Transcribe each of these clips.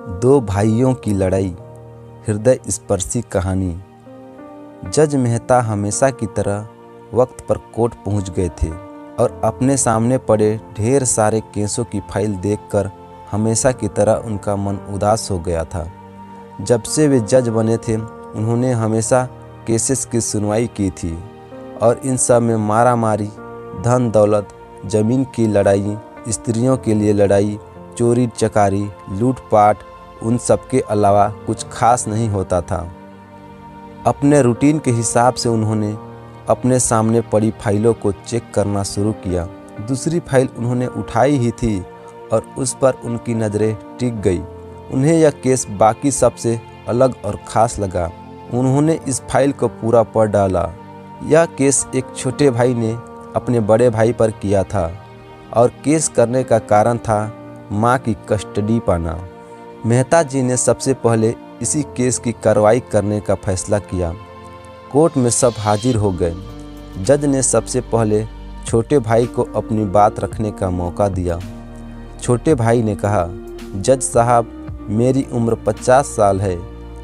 दो भाइयों की लड़ाई, हृदय स्पर्शी कहानी। जज मेहता हमेशा की तरह वक्त पर कोर्ट पहुंच गए थे और अपने सामने पड़े ढेर सारे केसों की फाइल देखकर हमेशा की तरह उनका मन उदास हो गया था। जब से वे जज बने थे उन्होंने हमेशा केसेस की सुनवाई की थी और इन सब में मारा मारी, धन दौलत, ज़मीन की लड़ाई, स्त्रियों के लिए लड़ाई, चोरी चकारी, लूटपाट, उन सब के अलावा कुछ खास नहीं होता था। अपने रूटीन के हिसाब से उन्होंने अपने सामने पड़ी फाइलों को चेक करना शुरू किया। दूसरी फाइल उन्होंने उठाई ही थी और उस पर उनकी नज़रें टिक गई। उन्हें यह केस बाकी सबसे अलग और ख़ास लगा। उन्होंने इस फाइल को पूरा पढ़ डाला। यह केस एक छोटे भाई ने अपने बड़े भाई पर किया था और केस करने का कारण था मां की कस्टडी पाना। मेहता जी ने सबसे पहले इसी केस की कार्रवाई करने का फैसला किया। कोर्ट में सब हाजिर हो गए। जज ने सबसे पहले छोटे भाई को अपनी बात रखने का मौका दिया। छोटे भाई ने कहा, जज साहब, मेरी उम्र 50 साल है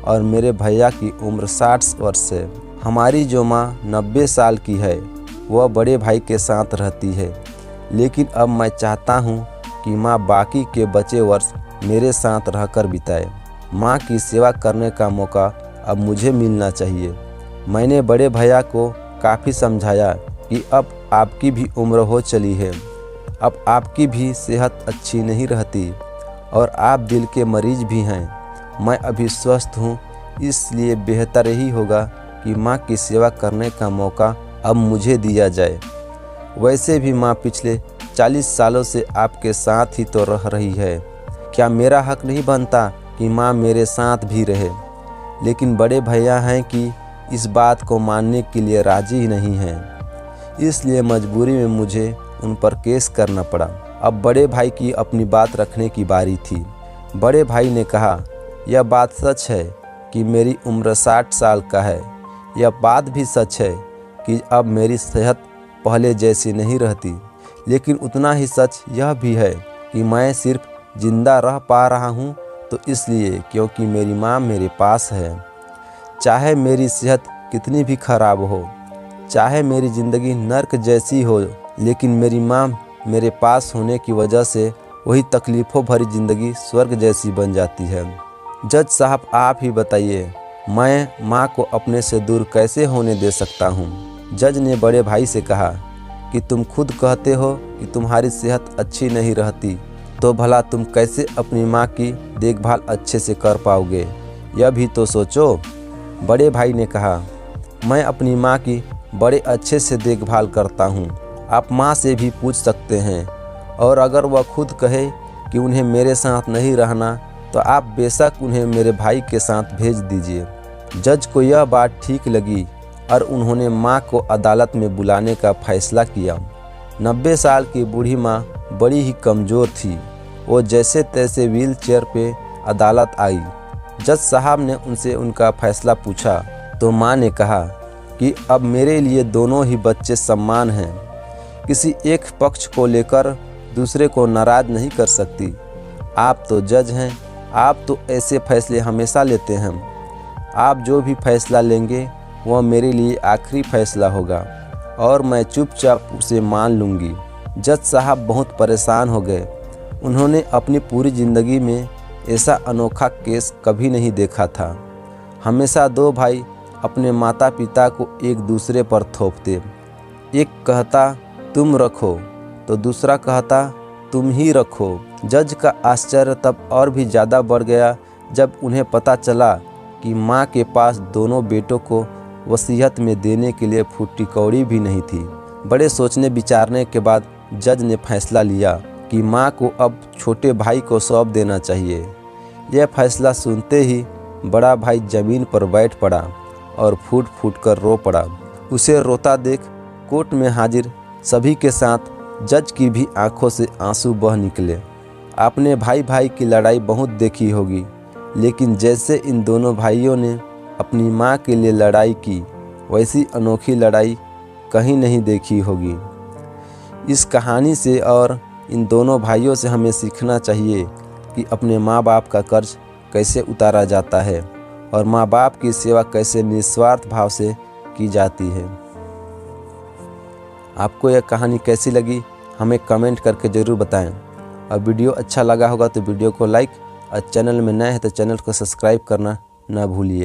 और मेरे भैया की उम्र 60 वर्ष है। हमारी जो माँ 90 साल की है वह बड़े भाई के साथ रहती है, लेकिन अब मैं चाहता हूँ कि माँ बाकी के बचे वर्ष मेरे साथ रहकर बिताए। माँ की सेवा करने का मौका अब मुझे मिलना चाहिए। मैंने बड़े भैया को काफ़ी समझाया कि अब आपकी भी उम्र हो चली है, अब आपकी भी सेहत अच्छी नहीं रहती और आप दिल के मरीज भी हैं। मैं अभी स्वस्थ हूँ, इसलिए बेहतर यही होगा कि माँ की सेवा करने का मौका अब मुझे दिया जाए। वैसे भी माँ पिछले 40 सालों से आपके साथ ही तो रह रही है। क्या मेरा हक नहीं बनता कि माँ मेरे साथ भी रहे? लेकिन बड़े भैया हैं कि इस बात को मानने के लिए राजी ही नहीं हैं, इसलिए मजबूरी में मुझे उन पर केस करना पड़ा। अब बड़े भाई की अपनी बात रखने की बारी थी। बड़े भाई ने कहा, यह बात सच है कि मेरी उम्र 60 साल का है। यह बात भी सच है कि अब मेरी सेहत पहले जैसी नहीं रहती, लेकिन उतना ही सच यह भी है कि मैं सिर्फ जिंदा रह पा रहा हूँ तो इसलिए क्योंकि मेरी माँ मेरे पास है। चाहे मेरी सेहत कितनी भी खराब हो, चाहे मेरी ज़िंदगी नर्क जैसी हो, लेकिन मेरी माँ मेरे पास होने की वजह से वही तकलीफ़ों भरी ज़िंदगी स्वर्ग जैसी बन जाती है। जज साहब, आप ही बताइए, मैं माँ को अपने से दूर कैसे होने दे सकता हूँ? जज ने बड़े भाई से कहा कि तुम खुद कहते हो कि तुम्हारी सेहत अच्छी नहीं रहती, तो भला तुम कैसे अपनी माँ की देखभाल अच्छे से कर पाओगे? यह भी तो सोचो। बड़े भाई ने कहा, मैं अपनी माँ की बड़े अच्छे से देखभाल करता हूँ। आप माँ से भी पूछ सकते हैं, और अगर वह खुद कहे कि उन्हें मेरे साथ नहीं रहना तो आप बेशक उन्हें मेरे भाई के साथ भेज दीजिए। जज को यह बात ठीक लगी और उन्होंने माँ को अदालत में बुलाने का फैसला किया। 90 साल की बूढ़ी माँ बड़ी ही कमज़ोर थी। वो जैसे तैसे व्हील चेयर पे अदालत आई। जज साहब ने उनसे उनका फैसला पूछा तो माँ ने कहा कि अब मेरे लिए दोनों ही बच्चे समान हैं। किसी एक पक्ष को लेकर दूसरे को नाराज़ नहीं कर सकती। आप तो जज हैं, आप तो ऐसे फैसले हमेशा लेते हैं। आप जो भी फैसला लेंगे वह मेरे लिए आखिरी फैसला होगा और मैं चुपचाप उसे मान लूँगी। जज साहब बहुत परेशान हो गए। उन्होंने अपनी पूरी ज़िंदगी में ऐसा अनोखा केस कभी नहीं देखा था। हमेशा दो भाई अपने माता पिता को एक दूसरे पर थोपते। एक कहता तुम रखो तो दूसरा कहता तुम ही रखो। जज का आश्चर्य तब और भी ज़्यादा बढ़ गया जब उन्हें पता चला कि माँ के पास दोनों बेटों को वसीयत में देने के लिए फूटी कौड़ी भी नहीं थी। बड़े सोचने विचारने के बाद जज ने फैसला लिया कि माँ को अब छोटे भाई को सौंप देना चाहिए। यह फैसला सुनते ही बड़ा भाई ज़मीन पर बैठ पड़ा और फूट फूट कर रो पड़ा। उसे रोता देख कोर्ट में हाजिर सभी के साथ जज की भी आंखों से आंसू बह निकले। आपने भाई भाई की लड़ाई बहुत देखी होगी, लेकिन जैसे इन दोनों भाइयों ने अपनी माँ के लिए लड़ाई की, वैसी अनोखी लड़ाई कहीं नहीं देखी होगी। इस कहानी से और इन दोनों भाइयों से हमें सीखना चाहिए कि अपने माँ बाप का कर्ज कैसे उतारा जाता है और माँ बाप की सेवा कैसे निस्वार्थ भाव से की जाती है। आपको यह कहानी कैसी लगी हमें कमेंट करके ज़रूर बताएं। और वीडियो अच्छा लगा होगा तो वीडियो को लाइक और चैनल में नए हैं तो चैनल को सब्सक्राइब करना ना भूलिए।